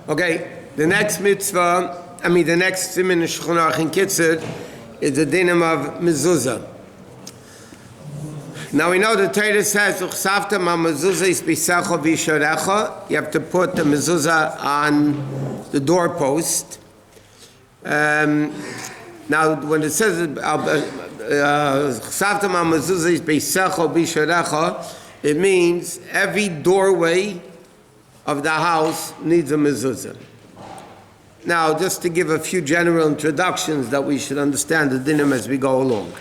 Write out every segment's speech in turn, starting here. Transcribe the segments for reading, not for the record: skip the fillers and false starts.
Okay, the next the next siman in Shulchan Aruch in Kitzur is the dinim of Mezuzah. Now we know the Torah says, "Uchsafta ma mezuzah is bisecho v'yisharecha." You have to put the mezuzah on the doorpost. Now, when it says "Uchsafta ma mezuzah is bisecho v'yisharecha," it means every doorway of the house needs a mezuzah. Now, just to give a few general introductions that we should understand the dinim as we go along.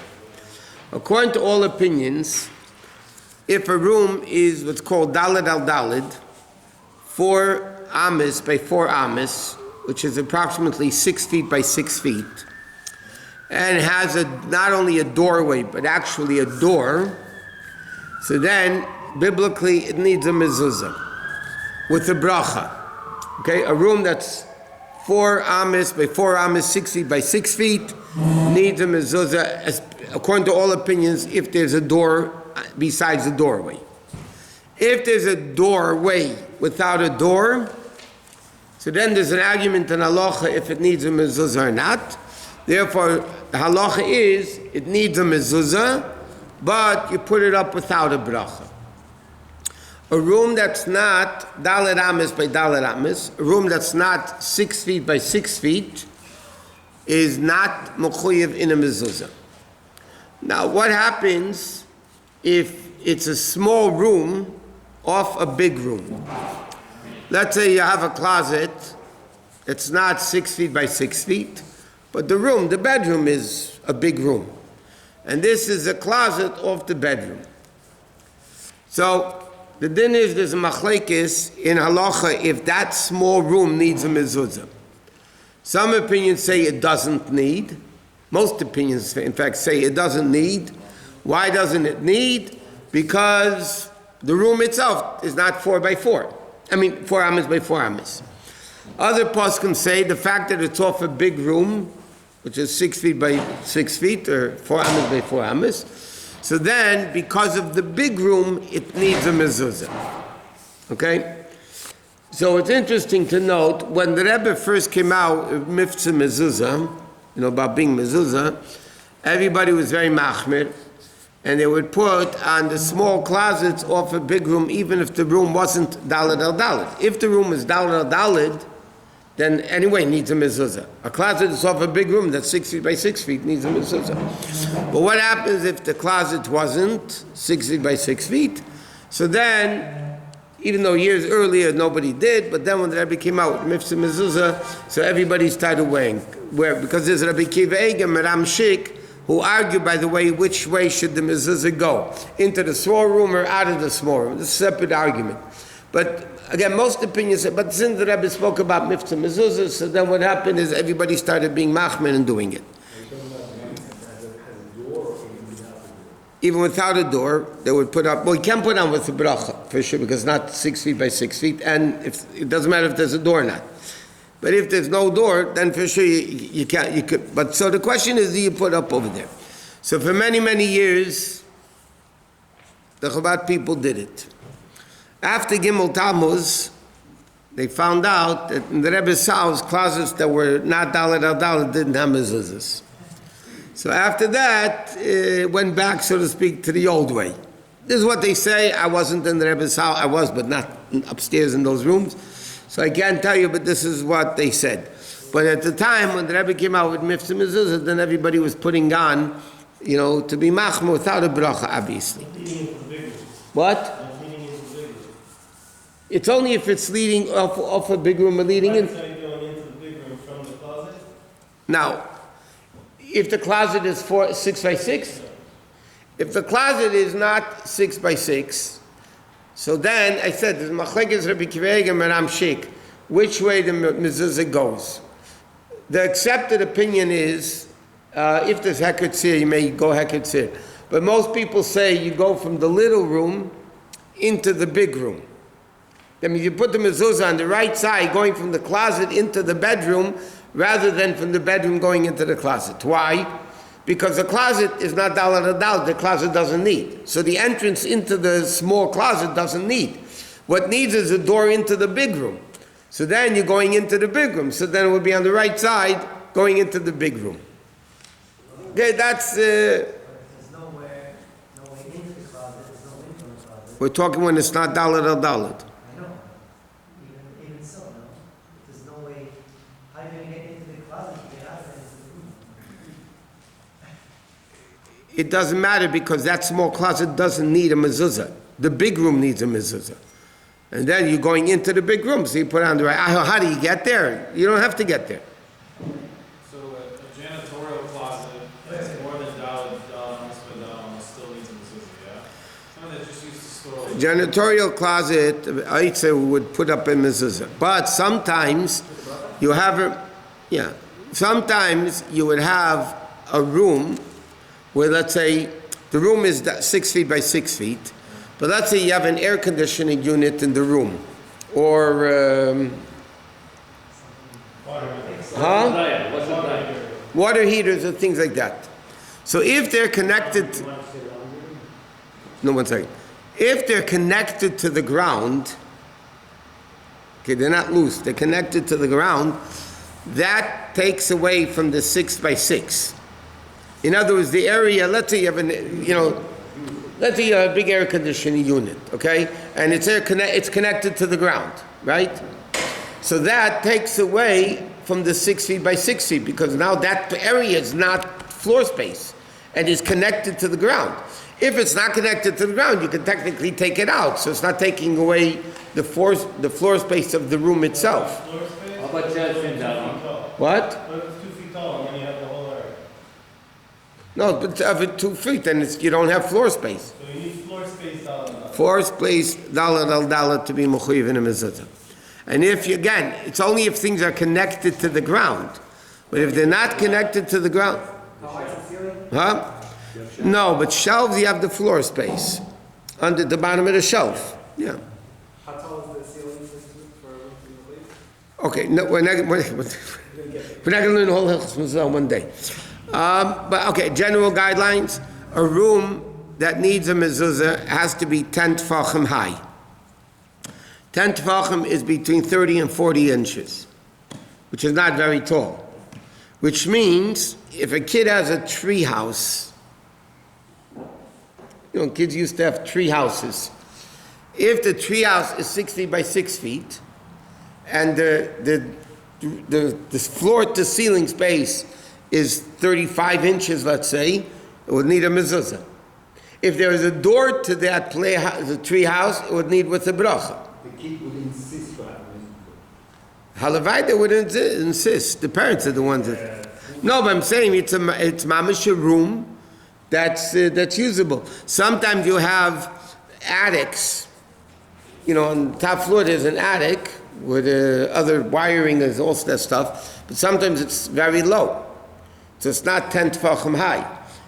According to all opinions, if a room is what's called daled al daled, 4 ames by 4 ames, which is approximately 6 feet by 6 feet, and has not only a doorway but actually a door, so then biblically it needs a mezuzah with a bracha. Okay, a room that's 4 ames by 4 ames, 6 feet by 6 feet, needs a mezuzah, according to all opinions, if there's a door besides the doorway. If there's a doorway without a door, so then there's an argument in halacha if it needs a mezuzah or not. Therefore, the halacha is, it needs a mezuzah, but you put it up without a bracha. A room that's not daled ames by daled ames, a room that's not 6 feet by 6 feet, is not mechuyev in a mezuzah. Now, what happens if it's a small room off a big room? Let's say you have a closet that's not 6 feet by 6 feet, but the bedroom is a big room. And this is a closet off the bedroom. So, the din is there's a machlekes in halacha if that small room needs a mezuzah. Some opinions say it doesn't need. Most opinions, in fact, say it doesn't need. Why doesn't it need? Because the room itself is not 4 by 4. 4 ames by 4 ames. Other poskim say the fact that it's off a big room, which is 6 feet by 6 feet, or 4 ames by 4 ames, so then, because of the big room, it needs a mezuzah. Okay? So it's interesting to note, when the Rebbe first came out with Miftzah Mezuzah, about being mezuzah, everybody was very machmir, and they would put on the small closets off a big room, even if the room wasn't daled al daled. If the room is daled al daled, then anyway it needs a mezuzah. A closet that's off a big room that's 6 feet by 6 feet needs a mezuzah. But what happens if the closet wasn't 6 feet by 6 feet? So then, even though years earlier nobody did, but then when the Rebbe came out with Miftzah Mezuzah, so everybody started wearing. Because there's Rabbi Kiva Egem and Ram Shik, who argue, by the way, which way should the mezuzah go, into the small room or out of the small room. It's a separate argument. But again, most opinions say, but since the Rebbe spoke about Miftzah Mezuzah, so then what happened is everybody started being machmir and doing it. Even without a door, they would put up, you can't put on with a bracha, for sure, because it's not 6 feet by 6 feet, and it doesn't matter if there's a door or not. But if there's no door, then for sure you can't, you could. But so the question is, do you put up over there? So for many, many years, the Chabad people did it. After Gimel Tammuz, they found out that in the Rebbe's house, closets that were not daled al daled didn't have mezuzahs. So after that, it went back, so to speak, to the old way. This is what they say. I wasn't in the Rebbe's house. I was, but not upstairs in those rooms. So I can't tell you, but this is what they said. But at the time, when the Rebbe came out with Miftzah Mezuzah, then everybody was putting on, to be machmir without a bracha, obviously. What? It's only if it's leading off a big room or leading in. Going into the big room from the closet? Now, if the closet is 6 by 6, if the closet is not 6 by 6, so then I said, there's machlekes Rabbi Kiva Egem and Ram Shik, which way the mezuzah goes. The accepted opinion is, if there's heketzir, you may go heketzir. But most people say you go from the little room into the big room. That means you put the mezuzah on the right side, going from the closet into the bedroom, rather than from the bedroom going into the closet. Why? Because the closet is not daled al daled, the closet doesn't need. So the entrance into the small closet doesn't need. What needs is a door into the big room. So then you're going into the big room. So then it would be on the right side, going into the big room. Okay, that's... There's nowhere into the closet, there's no window in the closet. we're talking when it's not Dalet al Dalet. I know. Even so, no. There's no way. How are you going to get into the closet to get out of there into the room? It doesn't matter because that small closet doesn't need a mezuzah. The big room needs a mezuzah. And then you're going into the big room, so you put on the right. How do you get there? You don't have to get there. So a janitorial closet that's more than $1 still needs a mezuzah, yeah? Something that's just used to store. Janitorial closet, I'd say we would put up a mezuzah. But sometimes you sometimes you would have a room where, let's say, the room is 6 feet by 6 feet, but let's say you have an air conditioning unit in the room, or water heaters or things like that. So if they're connected, no, 1 second. If they're connected to the ground, okay, they're not loose, they're connected to the ground, that takes away from the 6 by 6. In other words, the area, let's say you have let's say you have a big air conditioning unit, okay? And it's connected to the ground, right? So that takes away from the 6 feet by 6 feet because now that area is not floor space and is connected to the ground. If it's not connected to the ground, you can technically take it out. So it's not taking away the floor space of the room itself. Floor space? How about that? What? What if it's 2 feet tall and then you have the whole area? No, but of it 2 feet, then you don't have floor space. So you need floor space $1. Floor space, Dalet al Dalet, to be mechuyev in a mezuzah. And again, it's only if things are connected to the ground. But if they're not connected to the ground, huh? No, but shelves, you have the floor space under the bottom of the shelf. Yeah. How tall is the ceiling system for the leaf? Okay, no, we're not going to learn the whole halachos Mezuzah one day. But okay, general guidelines. A room that needs a mezuzah has to be 10 tefachim high. 10 tefachim is between 30 and 40 inches, which is not very tall. Which means if a kid has a tree house, kids used to have tree houses. If the tree house is 6 feet by 6 feet, and the floor to ceiling space is 35 inches, let's say, it would need a mezuzah. If there is a door to that the tree house, it would need with a bracha. The kid would insist to have Halavai, they would insist. The parents are the ones that... No, but I'm saying it's mamish a room that's usable. Sometimes you have attics. On the top floor there's an attic with other wiring and all that stuff, but sometimes it's very low. So it's not 10 tefachim high.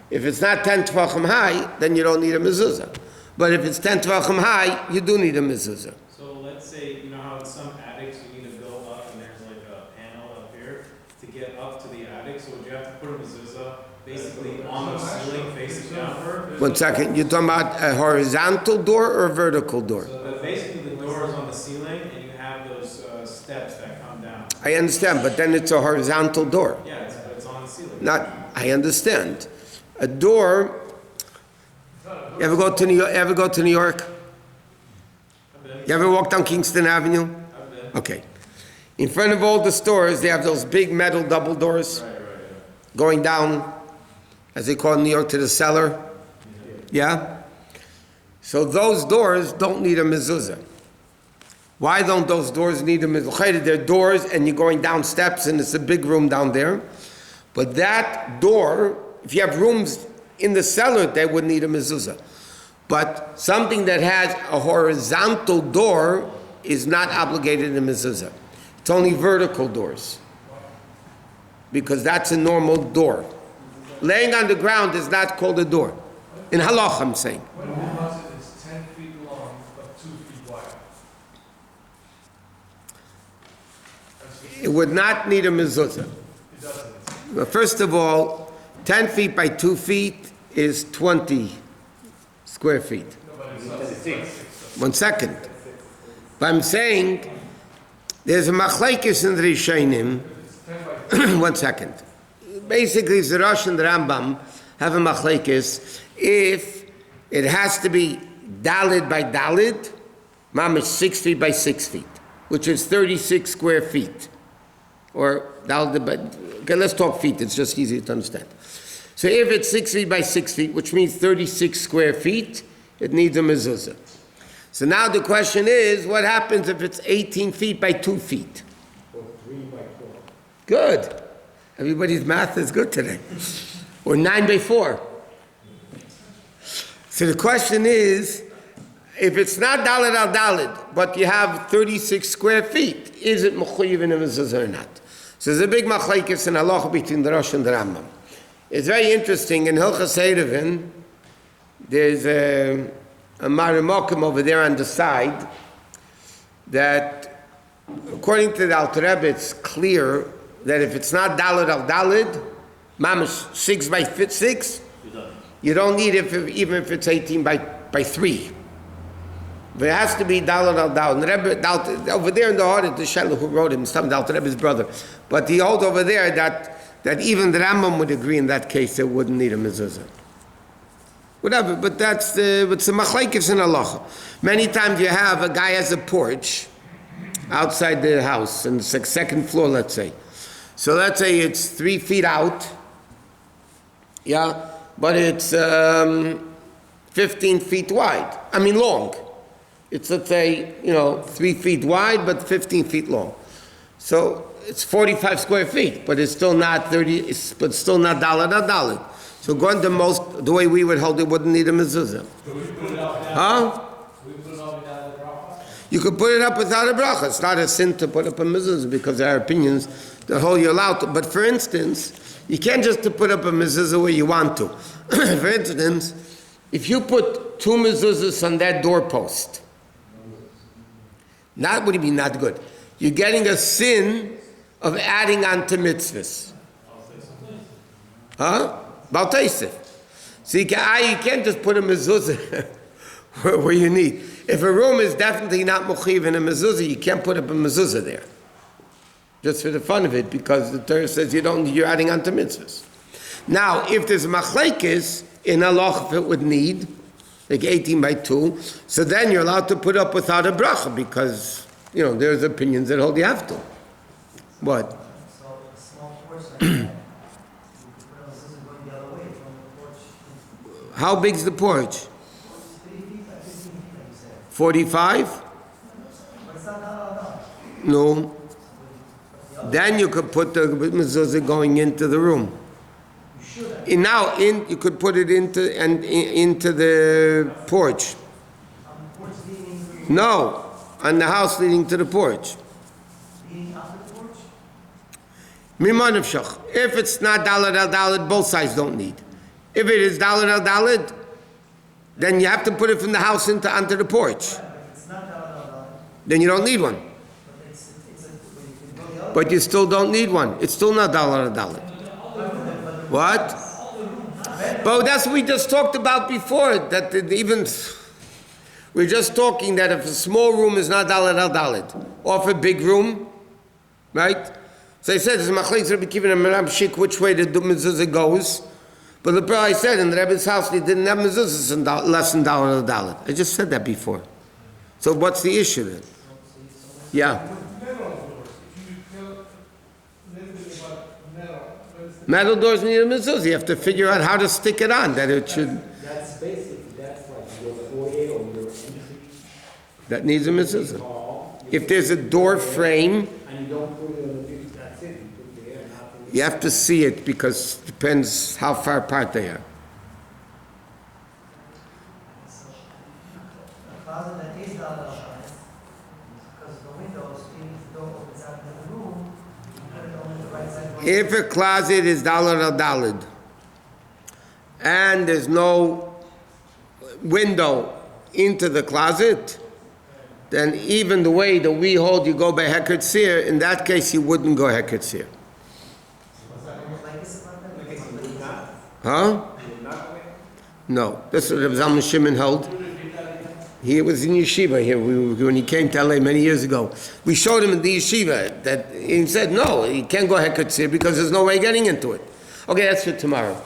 If it's not 10 tefachim high, then you don't need a mezuzah. But if it's 10 tefachim high, you do need a mezuzah. So let's say, you know how in some attics you need to go up and there's like a panel up here to get up to the attic, so would you have to put a mezuzah basically on the ceiling facing downward? 1 second, you're talking about a horizontal door or a vertical door? So basically the door is on the ceiling and you have those steps that come down. I understand, but then it's a horizontal door. Yeah, it's on the ceiling. I understand. A door. You ever go to New York? You ever walk down Kingston Avenue? I've been. Okay. In front of all the stores, they have those big metal double doors going down, as they call it in New York, to the cellar. Yeah? So those doors don't need a mezuzah. Why don't those doors need a mezuzah? They're doors and you're going down steps and it's a big room down there. But that door, if you have rooms in the cellar, they would need a mezuzah. But something that has a horizontal door is not obligated in mezuzah. It's only vertical doors, because that's a normal door. Laying on the ground is not called a door. In halacha, I'm saying. What if the closet is 10 feet long but 2 feet wide? It would not need a mezuzah. It doesn't. Well, first of all, 10 feet by 2 feet is 20 square feet. 1 second. But I'm saying There's a machlekes in the Rishonim. It's 10 by 1 second. Basically, the Rosh and the Rambam have a machlekes if it has to be dalid by dalid, mamish 6 feet by 6 feet, which is 36 square feet. Or dalid by, okay, let's talk feet, it's just easier to understand. So if it's 6 feet by 6 feet, which means 36 square feet, it needs a mezuzah. So now the question is, what happens if it's 18 feet by 2 feet? Or 3 by 4. Good. Everybody's math is good today. Or 9 by 4. So the question is, if it's not dalid al dalid, but you have 36 square feet, is it mechuyev in a mezuzah or not? So there's a big machlekes in halacha between the Rosh and the Rambam. It's very interesting. In Hilchas Eruvin, there's a Marimokim over there on the side that, according to the Alter Rebbe, it's clear that if it's not dalid al dalid, mamish 6 by 6, you don't need it even if it's 18 by 3. But it has to be dalid al dalid. The Rebbe, over there in the heart, the Shelo who wrote him, some Alter Rebbe's brother, but he holds over there that even the Rambam would agree in that case it wouldn't need a mezuzah. Whatever, but it's the machlekes in halacha. Many times you have a guy has a porch outside the house, and it's like second floor, let's say. So let's say it's 3 feet out, yeah, but it's 15 feet wide. I mean long. It's, let's say, 3 feet wide, but 15 feet long. So it's 45 square feet, but it's still not 30. But still not daled. So going the way we would hold it, wouldn't need a mezuzah. Huh? You could put it up without a bracha. It's not a sin to put up a mezuzah because there are opinions that hold you allowed to. But for instance, you can't just to put up a mezuzah where you want to. For instance, if you put 2 mezuzahs on that doorpost, not what do you mean not good? You're getting a sin of adding on to mitzvahs. Huh? Baltaisif. So you can't just put a mezuzah where you need. If a room is definitely not mechuyev in a mezuzah, you can't put up a mezuzah there. Just for the fun of it, because the Torah says you're adding on to mitzvahs. Now, if there's machlekes in halacha, if it would need, like 18 by 2, so then you're allowed to put up without a bracha, because, there's opinions that hold you have to. What? So a small porch like that, you could put a mezuzah going the other way from the porch. How big's the porch? 3 feet by 15 feet, like you said. 45? But it's not daled. No. Then you could put the mezuzah going into the room. You should have. You could put it into the porch. On the porch leading into the room. No, on the house leading to the porch. Leading out the porch? Miman of shach. If it's not daled al daled, both sides don't need. If it is daled al daled, then you have to put it from the house onto the porch. Right, but if it's not daled, Then you don't need one. but it's when you can go the other But you still don't need one. It's still not daled al daled. What? But that's what we just talked about before. We're just talking that if a small room is not daled al daled, or if a big room, right? So I said, there's machlekes Rabbi Kiva and Rabbi Shik which way the mezuzah goes. But the I said in the Rebbe's house they didn't have mezuzahs less than daled al daled. I just said that before. So what's the issue then? Yeah. Metal doors need a mezuzah. You have to figure out how to stick it on, that it should... That's basic. That's like your foyer or your entry That needs a mezuzah. hall. If there's a door frame, And you don't put it on the fixed, that's it. You put the air, nothing. you have to see it because it depends how far apart they are. A closet that is daled because the windows, even if the door opens out into the room, you put it on the right side. If a closet is daled al daled, and there's no window into the closet, then even the way that we hold you go by Heket Seer, in that case you wouldn't go Heket Seer. Huh? No. That's what Rav Zalman Shimon held. He was in yeshiva here when he came to LA many years ago. We showed him in the yeshiva that he said, no, he can't go Hekatzir because there's no way getting into it. Okay, that's for tomorrow.